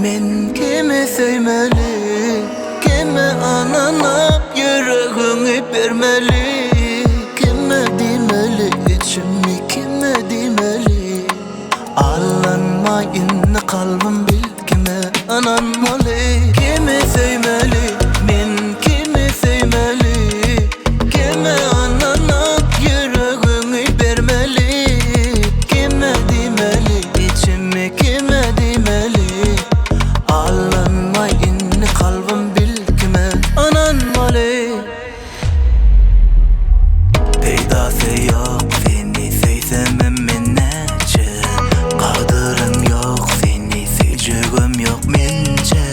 Men kimi söymeli, kimi ananap yüreğini vermeli, kime demeli, içimi kime demeli. Allanmayın kalbim bil kime ananmalı. Kimi söymeli, men kimi söymeli, kime ananap yüreğini vermeli, kime demeli, içimi kime demeli. Allanmayın kalbim bil kime ananmalı. Peydası yok seni sevsemem men nece, kadırım yok seni sevcigim yok mence.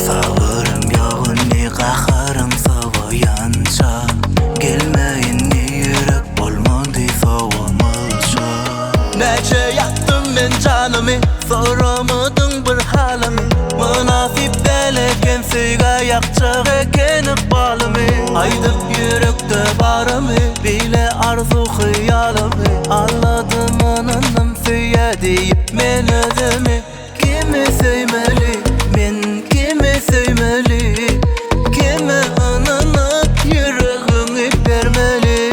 Sabırım yok ne kaharım savayanca, gelmeyin ne yürek olmadı savamalca. Nece yaktım ben canımı, soramadım bir halimi. Münasip deleken suyga yakacak ekenik balımı. Aydıp yürekte barımı, bile arzu hıyalımı. Anladım ananım suya deyip men özümü. Kimi söymeli, men kimi söymeli, kime ananap yüreğini vermeli,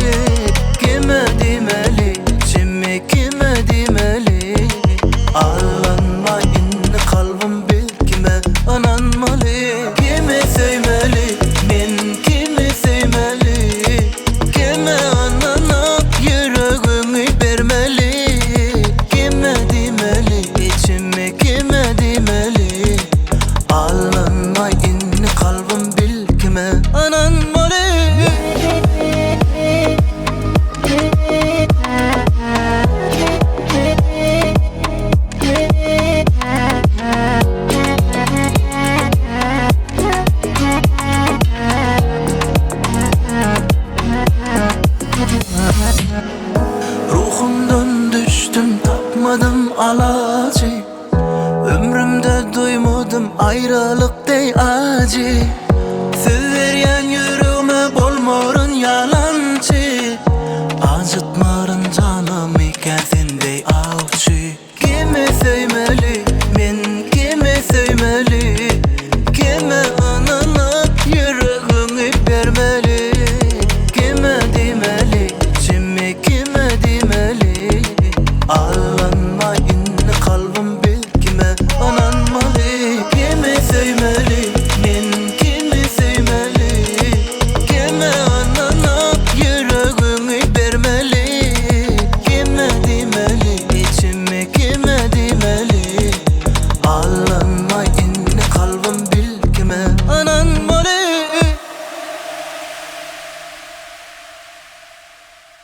kime demeli, içimi kime demeli. Allanmayın kalbim bil kime ananmalı. Kimi söymeli, men kimi söymeli, kime ananap yüreğini vermeli, kime demeli, içimi kime demeli. Allanmayın kalbim bil kime ananmalı. Ruhumdan düştüm tapmadım alacı, ömrümde duymadım ayrılık dey acı.